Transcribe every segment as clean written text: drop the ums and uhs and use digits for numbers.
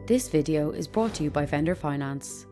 This video is brought to you by Vendor Finance.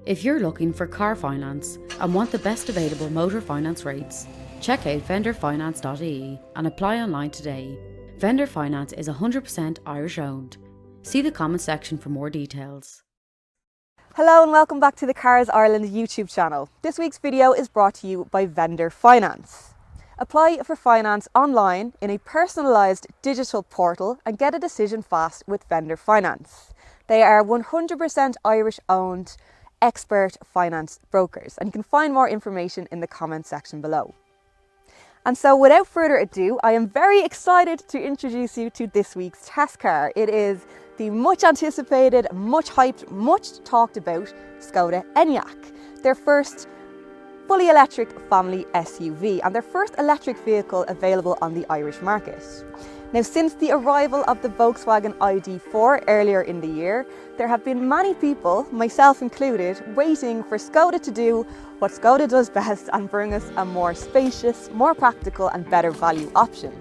If you're looking for car finance and want the best available motor finance rates, check out vendorfinance.ie and apply online today. Vendor Finance is 100% Irish owned. See the comment section for more details. Hello and welcome back to the Cars Ireland YouTube channel. This week's video is brought to you by Vendor Finance. Apply for finance online in a personalised digital portal and get a decision fast with Vendor Finance. They are 100% Irish owned expert finance brokers, and you can find more information in the comment section below. And so without further ado, I am very excited to introduce you to this week's test car. It is the much anticipated, much hyped, much talked about Skoda Enyaq, their first fully electric family SUV and their first electric vehicle available on the Irish market. Now, since the arrival of the Volkswagen ID4 earlier in the year, there have been many people, myself included, waiting for Skoda to do what Skoda does best and bring us a more spacious, more practical and better value option.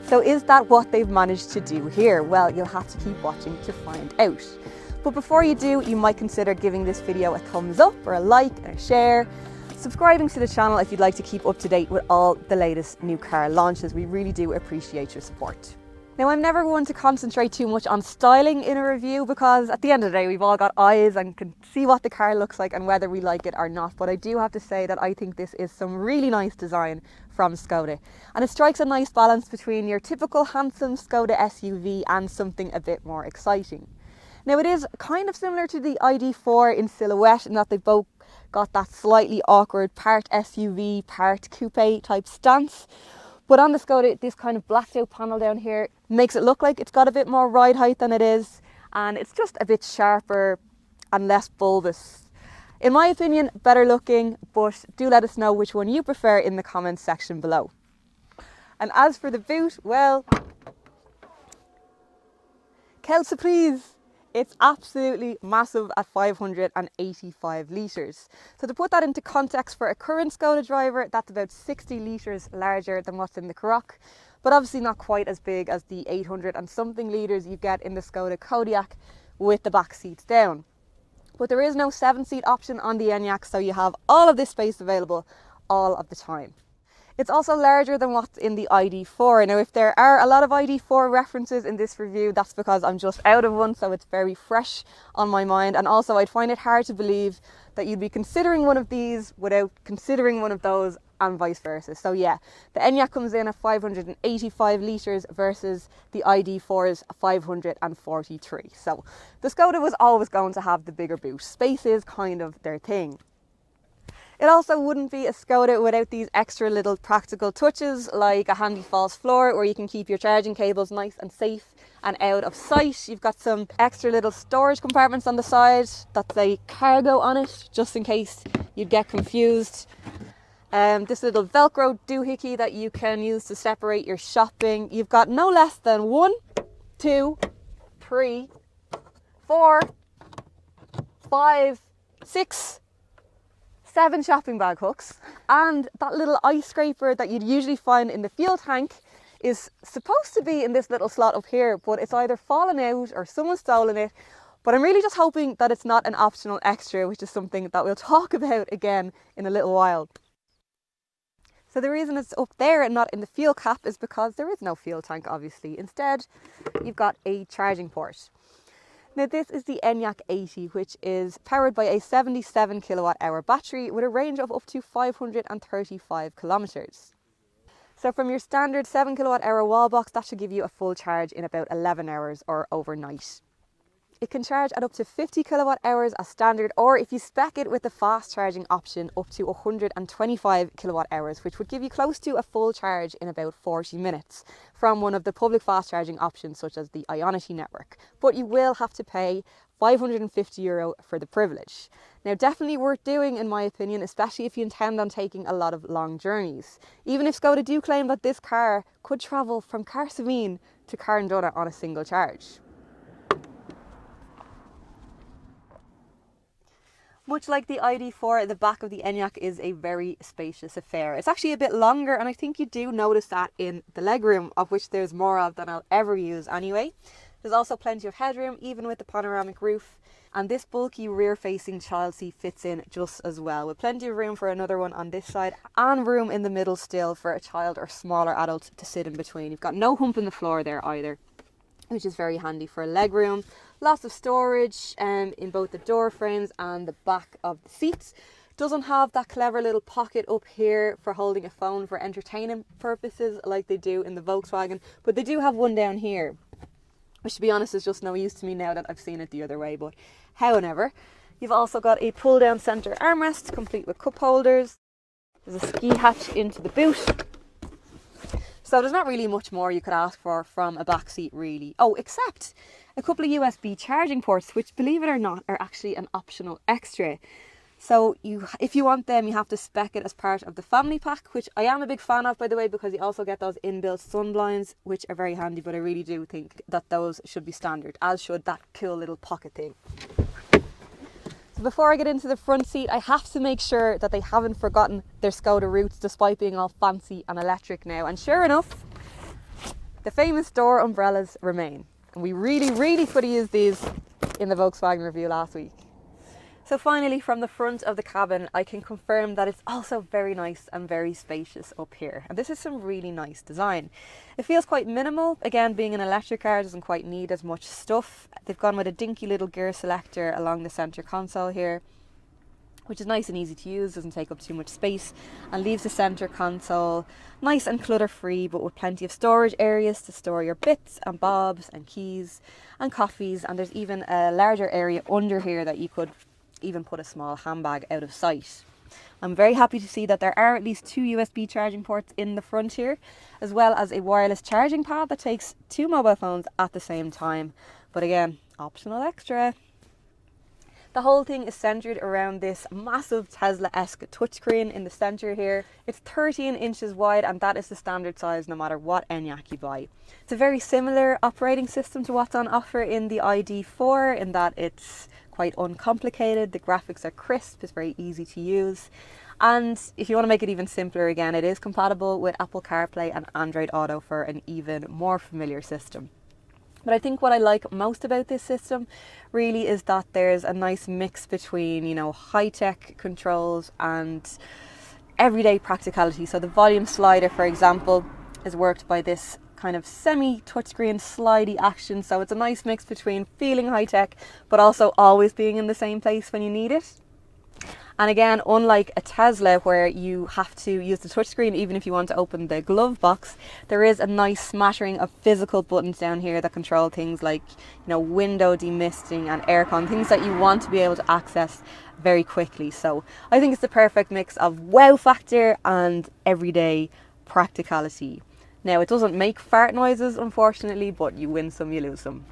So is that what they've managed to do here? Well, you'll have to keep watching to find out. But before you do, you might consider giving this video a thumbs up or a like and a share, subscribing to the channel if you'd like to keep up to date with all the latest new car launches. We really do appreciate your support. Now, I'm never one to concentrate too much on styling in a review because at the end of the day, we've all got eyes and can see what the car looks like and whether we like it or not. But I do have to say that I think this is some really nice design from Skoda. And it strikes a nice balance between your typical handsome Skoda SUV and something a bit more exciting. Now, it is kind of similar to the ID4 in silhouette in that they've both got that slightly awkward part SUV, part coupe type stance. But on the Skoda, this kind of blacked out panel down here makes it look like it's got a bit more ride height than it is. And it's just a bit sharper and less bulbous. In my opinion, better looking, but do let us know which one you prefer in the comments section below. And as for the boot, well, quelle surprise! It's absolutely massive at 585 litres. So to put that into context for a current Skoda driver, that's about 60 litres larger than what's in the Karoq, but obviously not quite as big as the 800 and something litres you get in the Skoda Kodiaq with the back seats down. But there is no 7-seat option on the Enyaq, so you have all of this space available all of the time. It's also larger than what's in the ID4. Now, if there are a lot of ID4 references in this review, that's because I'm just out of one, so it's very fresh on my mind. And also, I'd find it hard to believe that you'd be considering one of these without considering one of those and vice versa. So yeah, the Enyaq comes in at 585 litres versus the ID4's 543. So the Skoda was always going to have the bigger boot. Space is kind of their thing. It also wouldn't be a Skoda without these extra little practical touches like a handy false floor where you can keep your charging cables nice and safe and out of sight. You've got some extra little storage compartments on the side that say cargo on it, just in case you'd get confused. This little Velcro doohickey that you can use to separate your shopping. You've got no less than 1, 2, 3, 4, 5, 6, 7 shopping bag hooks, and that little ice scraper that you'd usually find in the fuel tank is supposed to be in this little slot up here, but it's either fallen out or someone's stolen it. But I'm really just hoping that it's not an optional extra, which is something that we'll talk about again in a little while. So the reason it's up there and not in the fuel cap is because there is no fuel tank, obviously. Instead, you've got a charging port. Now, this is the Enyaq 80, which is powered by a 77 kilowatt hour battery with a range of up to 535 kilometres. So from your standard 7 kilowatt hour wall box, that should give you a full charge in about 11 hours or overnight. It can charge at up to 50 kilowatt hours as standard, or if you spec it with the fast charging option, up to 125 kilowatt hours, which would give you close to a full charge in about 40 minutes from one of the public fast charging options such as the Ionity network. But you will have to pay €550 for the privilege. Now, definitely worth doing in my opinion, especially if you intend on taking a lot of long journeys. Even if Skoda do claim that this car could travel from Carsiveen to Carndonagh on a single charge. Much like the ID4, the back of the Enyaq is a very spacious affair. It's actually a bit longer, and I think you do notice that in the legroom, of which there's more of than I'll ever use anyway. There's also plenty of headroom, even with the panoramic roof. And this bulky rear-facing child seat fits in just as well, with plenty of room for another one on this side and room in the middle still for a child or smaller adult to sit in between. You've got no hump in the floor there either, which is very handy for leg room. Lots of storage in both the door frames and the back of the seats. Doesn't have that clever little pocket up here for holding a phone for entertaining purposes like they do in the Volkswagen, but they do have one down here, which to be honest is just no use to me now that I've seen it the other way. But however, you've also got a pull down centre armrest complete with cup holders. There's a ski hatch into the boot. So there's not really much more you could ask for from a back seat really. Oh, except a couple of USB charging ports, which believe it or not are actually an optional extra. So if you want them, you have to spec it as part of the family pack, which I am a big fan of, by the way, because you also get those inbuilt sun blinds, which are very handy, but I really do think that those should be standard, as should that cool little pocket thing. So before I get into the front seat, I have to make sure that they haven't forgotten their Skoda roots, despite being all fancy and electric now. And sure enough, the famous door umbrellas remain. And we really could have used these in the Volkswagen review last week. So finally, from the front of the cabin, I can confirm that it's also very nice and very spacious up here. And this is some really nice design. It feels quite minimal. Again, being an electric car doesn't quite need as much stuff. They've gone with a dinky little gear selector along the centre console here, which is nice and easy to use, doesn't take up too much space, and leaves the centre console nice and clutter-free, but with plenty of storage areas to store your bits and bobs and keys and coffees. And there's even a larger area under here that you could even put a small handbag out of sight. I'm very happy to see that there are at least 2 USB charging ports in the front here, as well as a wireless charging pad that takes 2 mobile phones at the same time. But again, optional extra. The whole thing is centered around this massive Tesla-esque touchscreen in the center here. It's 13 inches wide, and that is the standard size no matter what Enyaq you buy. It's a very similar operating system to what's on offer in the ID4, in that it's quite uncomplicated. The graphics are crisp, it's very easy to use. And if you want to make it even simpler, again, it is compatible with Apple CarPlay and Android Auto for an even more familiar system. But I think what I like most about this system really is that there's a nice mix between, you know, high-tech controls and everyday practicality. So the volume slider, for example, is worked by this kind of semi-touchscreen slidey action. So it's a nice mix between feeling high-tech but also always being in the same place when you need it. And again, unlike a Tesla where you have to use the touchscreen even if you want to open the glove box, there is a nice smattering of physical buttons down here that control things like, you know, window demisting and aircon, things that you want to be able to access very quickly. So I think it's the perfect mix of wow factor and everyday practicality. Now, it doesn't make fart noises, unfortunately, but you win some, you lose some.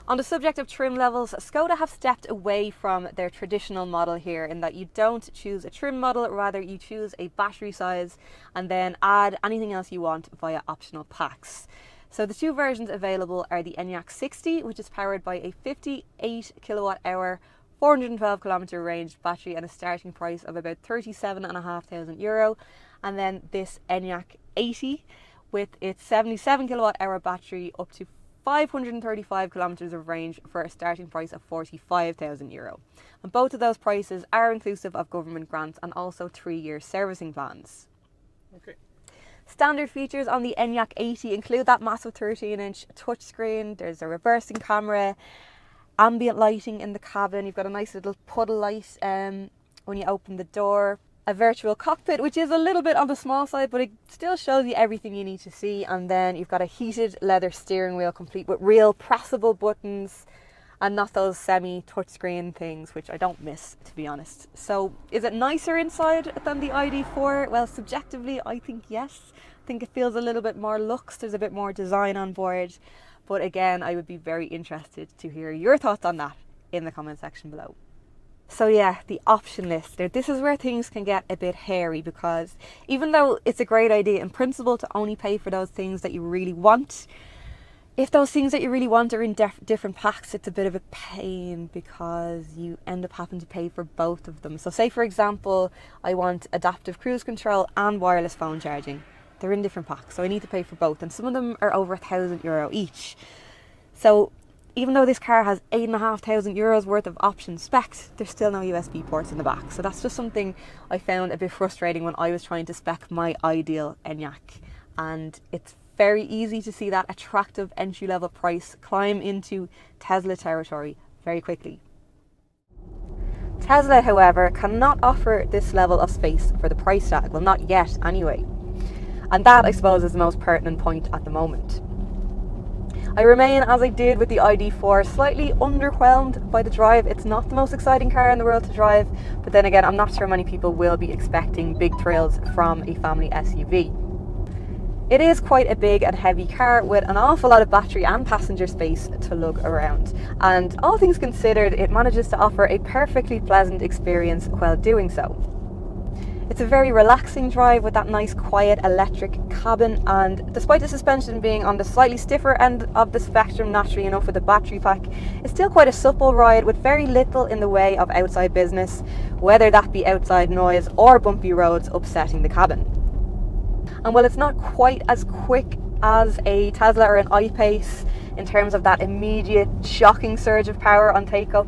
On the subject of trim levels, Skoda have stepped away from their traditional model here, in that you don't choose a trim model, rather you choose a battery size and then add anything else you want via optional packs. So the 2 versions available are the Enyaq 60, which is powered by a 58 kilowatt hour, 412 kilometer range battery and a starting price of about €37,500. And then this Enyaq 80 with its 77 kilowatt hour battery up to 535 kilometres of range for a starting price of €45,000. And both of those prices are inclusive of government grants and also 3-year servicing plans. Okay. Standard features on the Enyaq 80 include that massive 13-inch touchscreen. There's a reversing camera, ambient lighting in the cabin. You've got a nice little puddle light when you open the door. A virtual cockpit, which is a little bit on the small side, but it still shows you everything you need to see. And then you've got a heated leather steering wheel complete with real pressable buttons and not those semi-touchscreen things, which I don't miss, to be honest. So is it nicer inside than the ID4? Well, subjectively, I think yes. I think it feels a little bit more luxe. There's a bit more design on board. But again, I would be very interested to hear your thoughts on that in the comment section below. So yeah, the option list. Now, this is where things can get a bit hairy, because even though it's a great idea in principle to only pay for those things that you really want, if those things that you really want are in different packs, it's a bit of a pain because you end up having to pay for both of them. So say, for example, I want adaptive cruise control and wireless phone charging. They're in different packs, so I need to pay for both, and some of them are over €1,000 each. So even though this car has €8,500 worth of options specced, there's still no USB ports in the back. So that's just something I found a bit frustrating when I was trying to spec my ideal Enyaq. And it's very easy to see that attractive entry-level price climb into Tesla territory very quickly. Tesla, however, cannot offer this level of space for the price tag. Well, not yet anyway. And that, I suppose, is the most pertinent point at the moment. I remain, as I did with the ID4, slightly underwhelmed by the drive. It's not the most exciting car in the world to drive, but then again, I'm not sure many people will be expecting big thrills from a family SUV. It is quite a big and heavy car with an awful lot of battery and passenger space to lug around, and all things considered, it manages to offer a perfectly pleasant experience while doing so. It's a very relaxing drive with that nice quiet electric cabin, and despite the suspension being on the slightly stiffer end of the spectrum, naturally enough with the battery pack, it's still quite a supple ride with very little in the way of outside business, whether that be outside noise or bumpy roads upsetting the cabin. And while it's not quite as quick as a Tesla or an I-Pace in terms of that immediate shocking surge of power on takeoff,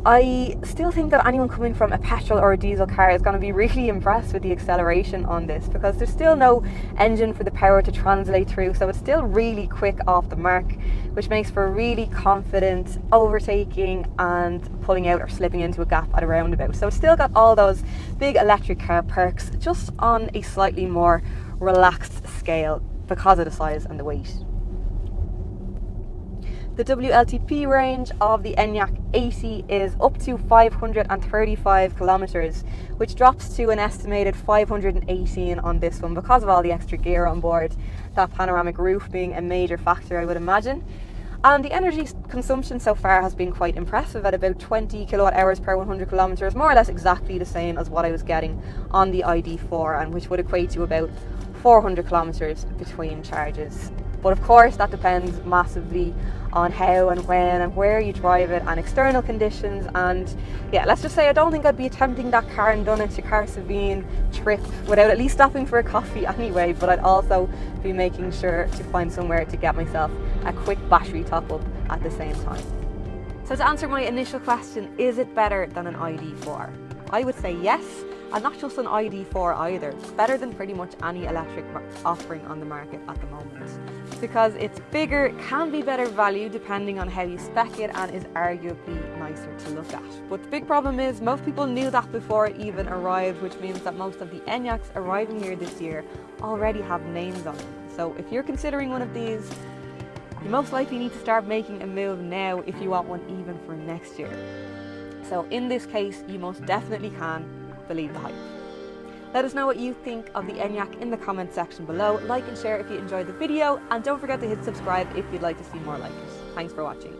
I still think that anyone coming from a petrol or a diesel car is going to be really impressed with the acceleration on this, because there's still no engine for the power to translate through, so it's still really quick off the mark, which makes for really confident overtaking and pulling out or slipping into a gap at a roundabout. So it's still got all those big electric car perks, just on a slightly more relaxed scale because of the size and the weight. The WLTP range of the Enyaq 80 is up to 535 kilometers, which drops to an estimated 518 on this one because of all the extra gear on board, that panoramic roof being a major factor, I would imagine. And the energy consumption so far has been quite impressive at about 20 kilowatt hours per 100 kilometers, more or less exactly the same as what I was getting on the ID4, and which would equate to about 400 kilometers between charges. But of course that depends massively on how and when and where you drive it and external conditions, and yeah, let's just say I don't think I'd be attempting that car and done it to CarsIreland trip without at least stopping for a coffee anyway, but I'd also be making sure to find somewhere to get myself a quick battery top up at the same time. So to answer my initial question, is it better than an ID4? I would say yes, and not just an ID4 either. It's better than pretty much any electric offering on the market at the moment, because it's bigger, can be better value depending on how you spec it, and is arguably nicer to look at. But the big problem is most people knew that before it even arrived, which means that most of the Enyaqs arriving here this year already have names on them. So if you're considering one of these, you most likely need to start making a move now if you want one even for next year. So in this case, you most definitely can believe the hype. Let us know what you think of the Enyaq in the comment section below. Like and share if you enjoyed the video, and don't forget to hit subscribe if you'd like to see more like it. Thanks for watching.